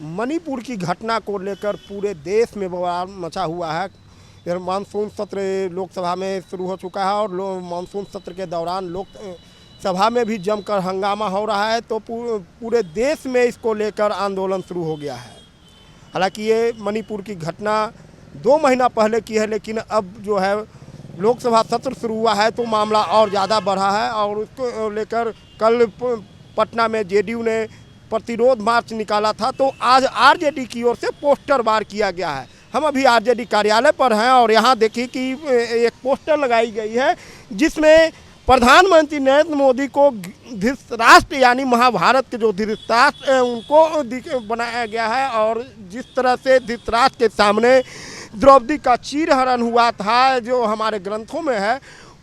मणिपुर की घटना को लेकर पूरे देश में बवाल मचा हुआ है। इधर मानसून सत्र लोकसभा में शुरू हो चुका है और मानसून सत्र के दौरान लोकसभा में भी जमकर हंगामा हो रहा है, तो पूरे देश में इसको लेकर आंदोलन शुरू हो गया है। हालांकि ये मणिपुर की घटना 2 महीना पहले की है, लेकिन अब जो है लोकसभा सत्र शुरू हुआ है तो मामला और ज़्यादा बढ़ा है और उसको लेकर कल पटना में जेडीयू ने प्रतिरोध मार्च निकाला था, तो आज आरजेडी की ओर से पोस्टर बार किया गया है। हम अभी आरजेडी कार्यालय पर हैं और यहाँ देखिए कि एक पोस्टर लगाई गई है जिसमें प्रधानमंत्री नरेंद्र मोदी को धृतराष्ट्र यानी महाभारत के जो धृतराष्ट्र उनको बनाया गया है और जिस तरह से धृतराष्ट्र के सामने द्रौपदी का चीरहरण हुआ था जो हमारे ग्रंथों में है,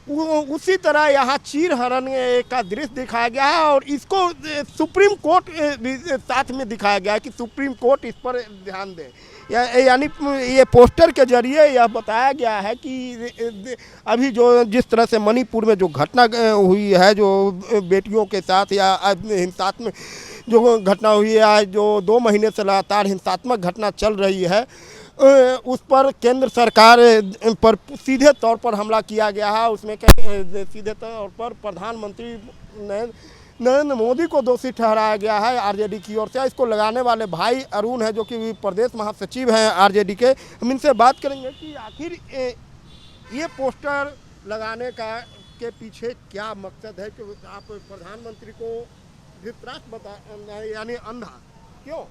उसी तरह यहाँ चीरहरण का दृश्य दिखाया गया है और इसको सुप्रीम कोर्ट भी साथ में दिखाया गया है कि सुप्रीम कोर्ट इस पर ध्यान दे। यानी ये पोस्टर के जरिए यह बताया गया है कि अभी जो जिस तरह से मणिपुर में जो घटना हुई है, जो बेटियों के साथ या हिंसात्मक जो घटना हुई है, जो 2 महीने से लगातार हिंसात्मक घटना चल रही है, उस पर केंद्र सरकार पर सीधे तौर पर हमला किया गया है। उसमें सीधे तौर पर प्रधानमंत्री नरेंद्र मोदी को दोषी ठहराया गया है आरजेडी की ओर से। इसको लगाने वाले भाई अरुण है जो कि प्रदेश महासचिव हैं आरजेडी के। हम इनसे बात करेंगे कि आखिर ये पोस्टर लगाने के पीछे क्या मकसद है कि आप प्रधानमंत्री को धृतराष्ट्र बता यानी अंधा क्यों?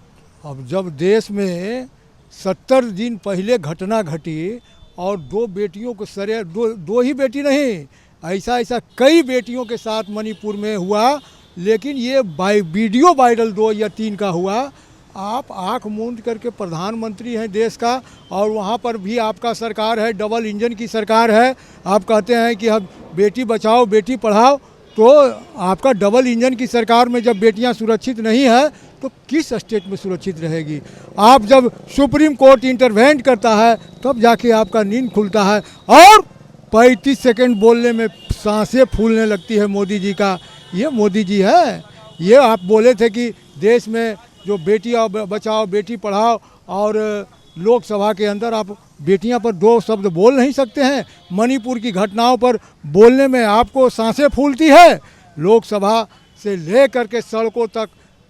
अब जब देश में 70 दिन पहले घटना घटी और 2 बेटियों को सरे दो ही बेटी नहीं, ऐसा कई बेटियों के साथ मणिपुर में हुआ, लेकिन ये वीडियो वायरल 2 या 3 का हुआ। आप आंख मूंद करके प्रधानमंत्री हैं देश का और वहाँ पर भी आपका सरकार है, डबल इंजन की सरकार है। आप कहते हैं कि हम बेटी बचाओ बेटी पढ़ाओ, तो आपका डबल इंजन की सरकार में जब बेटियां सुरक्षित नहीं है तो किस स्टेट में सुरक्षित रहेगी? आप जब सुप्रीम कोर्ट इंटरवेंट करता है तब जाके आपका नींद खुलता है और 35 सेकंड बोलने में सांसें फूलने लगती है मोदी जी का। ये मोदी जी है। ये आप बोले थे कि देश में जो बेटी बचाओ बेटी पढ़ाओ और लोकसभा के अंदर आप बेटियां पर 2 शब्द बोल नहीं सकते हैं। मणिपुर की घटनाओं पर बोलने में आपको सांसें फूलती है। लोकसभा से ले करके सड़कों तक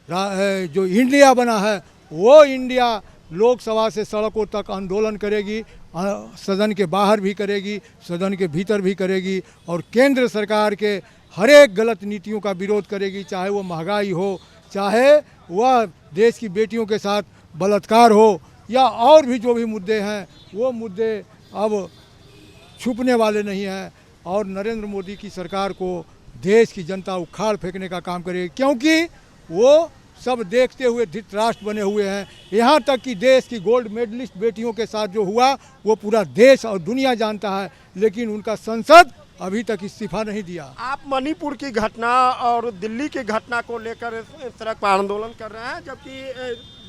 जो इंडिया बना है वो इंडिया लोकसभा से सड़कों तक आंदोलन करेगी, सदन के बाहर भी करेगी, सदन के भीतर भी करेगी और केंद्र सरकार के हर एक गलत नीतियों का विरोध करेगी, चाहे वो महंगाई हो, चाहे वह देश की बेटियों के साथ बलात्कार हो या और भी जो भी मुद्दे हैं, वो मुद्दे अब छुपने वाले नहीं हैं। और नरेंद्र मोदी की सरकार को देश की जनता उखाड़ फेंकने का काम करेगी, क्योंकि वो सब देखते हुए धृतराष्ट्र बने हुए हैं। यहाँ तक कि देश की गोल्ड मेडलिस्ट बेटियों के साथ जो हुआ वो पूरा देश और दुनिया जानता है, लेकिन उनका संसद अभी तक इस्तीफा नहीं दिया। आप मणिपुर की घटना और दिल्ली की घटना को लेकर सड़क पर आंदोलन कर रहे हैं, जबकि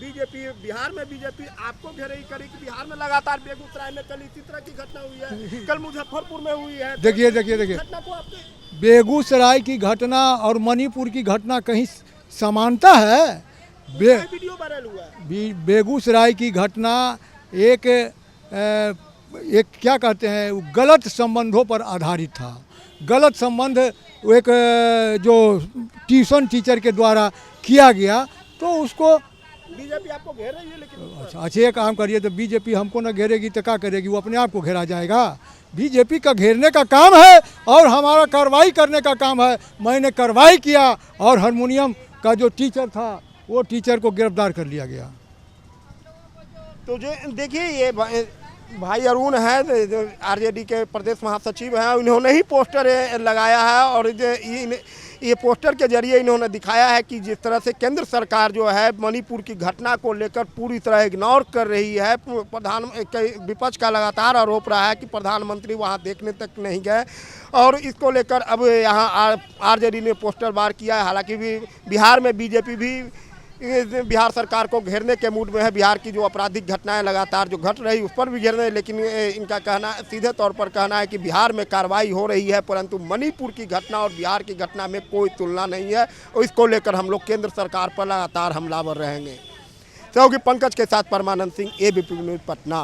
बीजेपी बिहार में बीजेपी आपको घेराई करेगी। बिहार में लगातार बेगूसराय में कल इसी तरह की घटना हुई है, कल मुजफ्फरपुर में हुई है। देखिए बेगूसराय की घटना और मणिपुर की घटना कहीं समानता है? वीडियो वायरल हुआ है। बेगूसराय की घटना एक क्या कहते हैं गलत संबंधों पर आधारित था। गलत संबंध एक जो ट्यूशन टीचर के द्वारा किया गया, तो उसको बीजेपी आपको घेर रही है। लेकिन अच्छा एक काम करिए, तो बीजेपी हमको ना घेरेगी तो क्या करेगी? वो अपने आप को घेरा जाएगा। बीजेपी का घेरने का काम है और हमारा कार्रवाई करने का काम है। मैंने कार्रवाई किया और हारमोनियम का जो टीचर था वो टीचर को गिरफ्तार कर लिया गया। तो जो देखिए ये भाई अरुण है जो आरजेडी के प्रदेश महासचिव हैं, इन्होंने ही पोस्टर लगाया है और ये पोस्टर के जरिए इन्होंने दिखाया है कि जिस तरह से केंद्र सरकार जो है मणिपुर की घटना को लेकर पूरी तरह इग्नोर कर रही है। विपक्ष का लगातार आरोप रहा है कि प्रधानमंत्री वहां देखने तक नहीं गए और इसको लेकर अब यहाँ आरजेडी ने पोस्टर बार किया है। हालांकि बिहार में बीजेपी भी बिहार सरकार को घेरने के मूड में है। बिहार की जो आपराधिक घटनाएं लगातार जो घट रही उस पर भी घेरने, लेकिन इनका कहना सीधे तौर पर कहना है कि बिहार में कार्रवाई हो रही है, परंतु मणिपुर की घटना और बिहार की घटना में कोई तुलना नहीं है और इसको लेकर हम लोग केंद्र सरकार पर लगातार हमलावर रहेंगे। सहयोगी पंकज के साथ परमानंद सिंह, एबीपी न्यूज़ पटना।